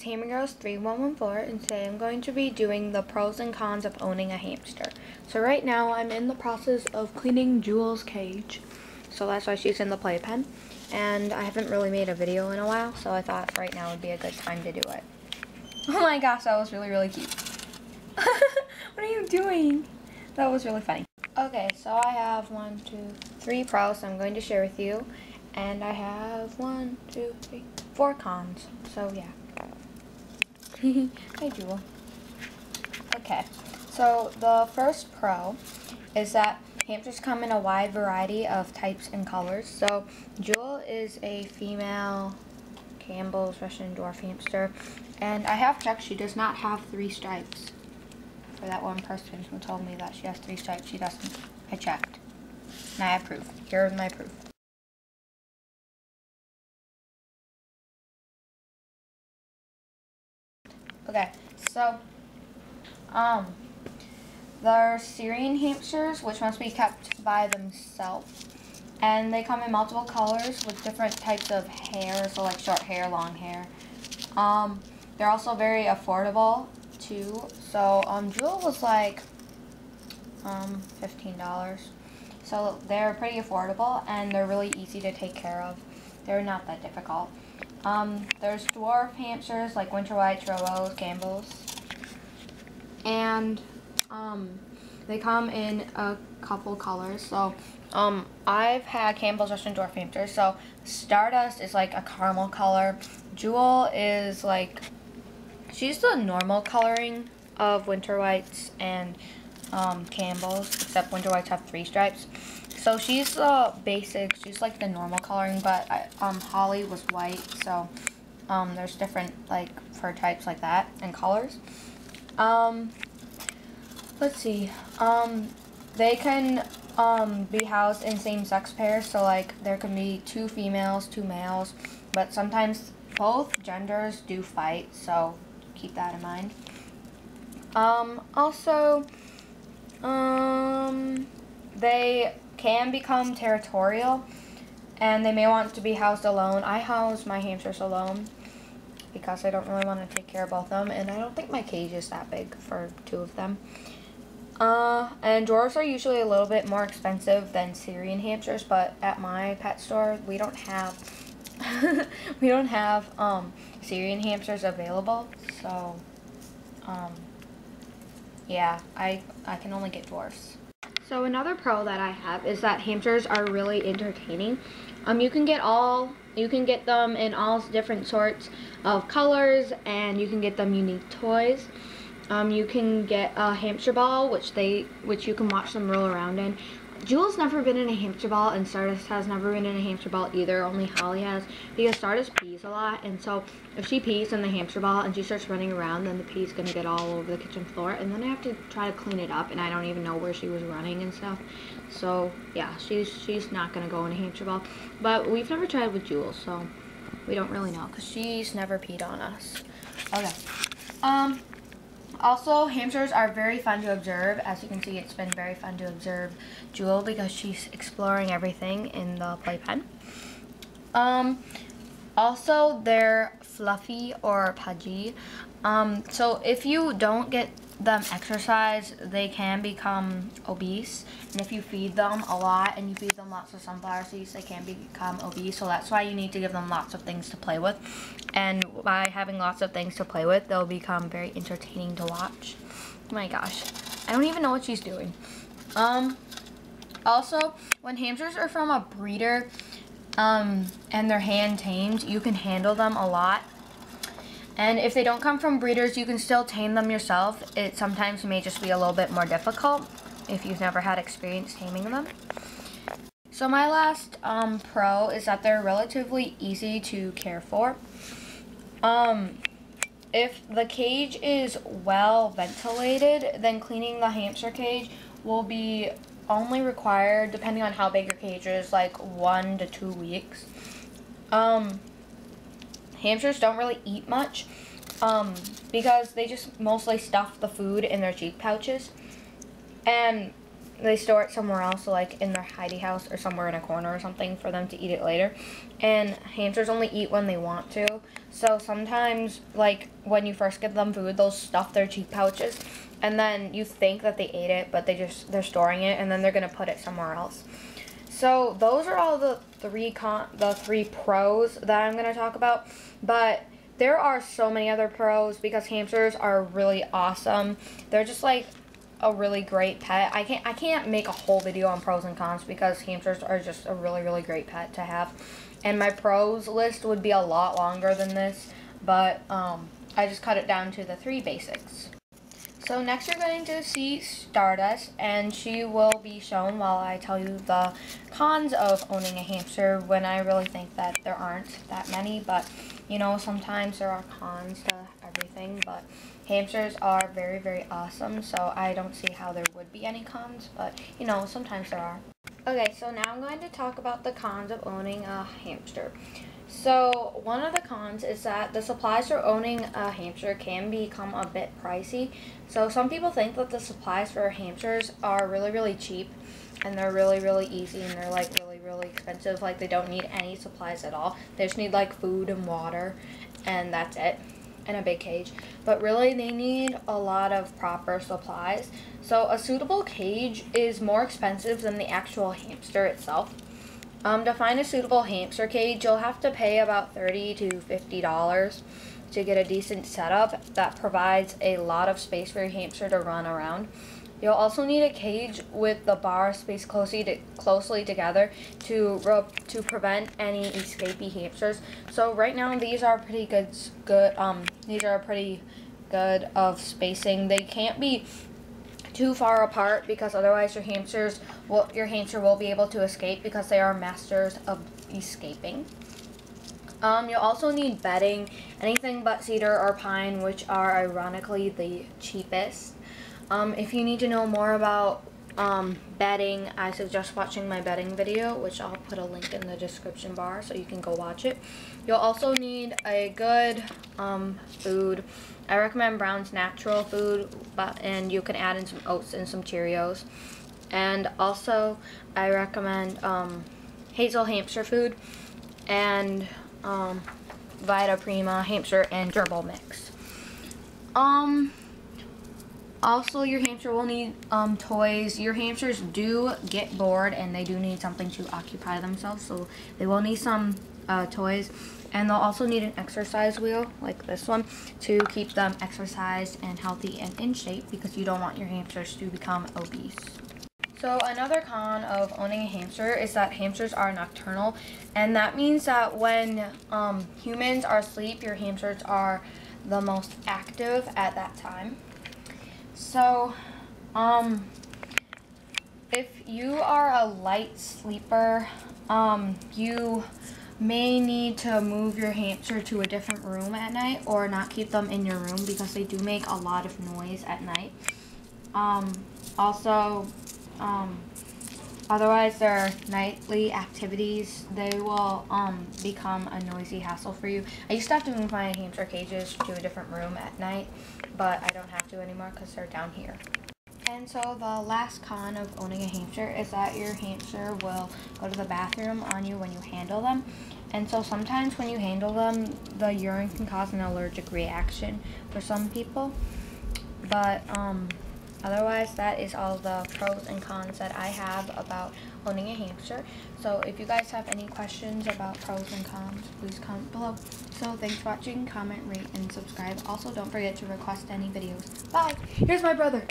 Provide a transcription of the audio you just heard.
it's Hammiegirl3114, and today I'm going to be doing the pros and cons of owning a hamster. So right now I'm in the process of cleaning Jewel's cage, so that's why she's in the playpen. And I haven't really made a video in a while, so I thought right now would be a good time to do it. Oh my gosh, that was really cute. What are you doing? That was really funny. Okay, so I have 3 pros I'm going to share with you, and I have 4 cons. So yeah. Hi, Jewel. Okay, so the first pro is that hamsters come in a wide variety of types and colors. So Jewel is a female Campbell's Russian dwarf hamster, and I have checked, she does not have 3 stripes. For that one person who told me that she has 3 stripes, she doesn't. I checked. And I have proof. Here's my proof. Okay, so they're Syrian hamsters, which must be kept by themselves, and they come in multiple colors with different types of hair, so like short hair, long hair. They're also very affordable too. So Jewel was like $15, so they're pretty affordable and they're really easy to take care of. They're not that difficult. There's dwarf hamsters like winter whites, robos, Campbell's, and they come in a couple colors. So I've had Campbell's Russian dwarf hamsters. So Stardust is like a caramel color. Jewel is like, she's the normal coloring of winter whites and Campbell's, except winter whites have 3 stripes. So she's the basic, she's like the normal coloring, but Holly was white, so there's different like fur types like that and colors. Let's see, they can be housed in same-sex pairs, so like there can be 2 females, 2 males, but sometimes both genders do fight, so keep that in mind. Also, they can become territorial, and they may want to be housed alone. I house my hamsters alone because I don't really want to take care of both of them, and I don't think my cage is that big for 2 of them. And dwarves are usually a little bit more expensive than Syrian hamsters, but at my pet store we don't have Syrian hamsters available, so yeah, I can only get dwarfs. So another pro that I have is that hamsters are really entertaining. You can get them in all different sorts of colors, and you can get them unique toys. You can get a hamster ball, which you can watch them roll around in. Jewel's never been in a hamster ball, and Stardust has never been in a hamster ball either. Only Holly has, because Stardust pees a lot, and so if she pees in the hamster ball and she starts running around, then the pee's gonna get all over the kitchen floor, and then I have to try to clean it up, and I don't even know where she was running and stuff. So yeah, she's not gonna go in a hamster ball. But we've never tried with Jewel, so we don't really know, because she's never peed on us. Okay. Also, hamsters are very fun to observe. As you can see, it's been very fun to observe Jewel because she's exploring everything in the playpen. Also, they're fluffy or pudgy. So if you don't get them exercise, they can become obese. And if you feed them a lot and you feed them lots of sunflower seeds, they can become obese. So that's why you need to give them lots of things to play with. And by having lots of things to play with, they'll become very entertaining to watch. Oh my gosh, I don't even know what she's doing. Also, when hamsters are from a breeder and they're hand tamed, you can handle them a lot. And if they don't come from breeders, you can still tame them yourself. It sometimes may just be a little bit more difficult if you've never had experience taming them. So my last pro is that they're relatively easy to care for. If the cage is well ventilated, then cleaning the hamster cage will be only required, depending on how big your cage is, like 1 to 2 weeks. Hamsters don't really eat much because they just mostly stuff the food in their cheek pouches, and they store it somewhere else, so like in their hidey house or somewhere in a corner or something for them to eat it later. And hamsters only eat when they want to, So sometimes, like, when you first give them food, they'll stuff their cheek pouches, and then you think that they ate it, but they're storing it, and then they're gonna put it somewhere else. So those are all the three pros that I'm gonna talk about, but there are so many other pros because hamsters are really awesome. They're just like a really great pet. I can't make a whole video on pros and cons because hamsters are just a really great pet to have. And my pros list would be a lot longer than this, but I just cut it down to the 3 basics. So next you're going to see Stardust, and she will be shown while I tell you the cons of owning a hamster, when I really think that there aren't that many, but you know, sometimes there are cons to everything, but hamsters are very awesome, so I don't see how there would be any cons, but you know, sometimes there are. Okay, so now I'm going to talk about the cons of owning a hamster. So one of the cons is that the supplies for owning a hamster can become a bit pricey. So some people think that the supplies for hamsters are really cheap, and they're really easy, and they're like really expensive. Like, they don't need any supplies at all. They just need like food and water, and that's it, and a big cage. But really they need a lot of proper supplies. So a suitable cage is more expensive than the actual hamster itself. To find a suitable hamster cage, you'll have to pay about $30 to $50 to get a decent setup that provides a lot of space for your hamster to run around. You'll also need a cage with the bars spaced closely together to prevent any escapee hamsters. So right now these are pretty good. These are pretty good of spacing. They can't be too far apart because otherwise your hamster will be able to escape because they are masters of escaping. You'll also need bedding, anything but cedar or pine, which are ironically the cheapest. If you need to know more about bedding, I suggest watching my bedding video, which I'll put a link in the description bar so you can go watch it. You'll also need a good food. I recommend Brown's Natural food, and you can add in some oats and some Cheerios. And also I recommend Hazel hamster food and Vita Prima hamster and gerbil mix. Also, your hamster will need toys. Your hamsters do get bored, and they do need something to occupy themselves, so they will need some toys. And they'll also need an exercise wheel, like this one, to keep them exercised and healthy and in shape, because you don't want your hamsters to become obese. So another con of owning a hamster is that hamsters are nocturnal, and that means that when humans are asleep, your hamsters are the most active at that time. So, if you are a light sleeper, you may need to move your hamster to a different room at night, or not keep them in your room because they do make a lot of noise at night. Otherwise their nightly activities, they will become a noisy hassle for you. I used to have to move my hamster cages to a different room at night, but I don't have to anymore because they're down here. And so the last con of owning a hamster is that your hamster will go to the bathroom on you when you handle them. And so sometimes when you handle them, the urine can cause an allergic reaction for some people. But otherwise, that is all the pros and cons that I have about owning a hamster. So if you guys have any questions about pros and cons, please comment below. So thanks for watching, comment, rate, and subscribe. Also, don't forget to request any videos. Bye! Here's my brother!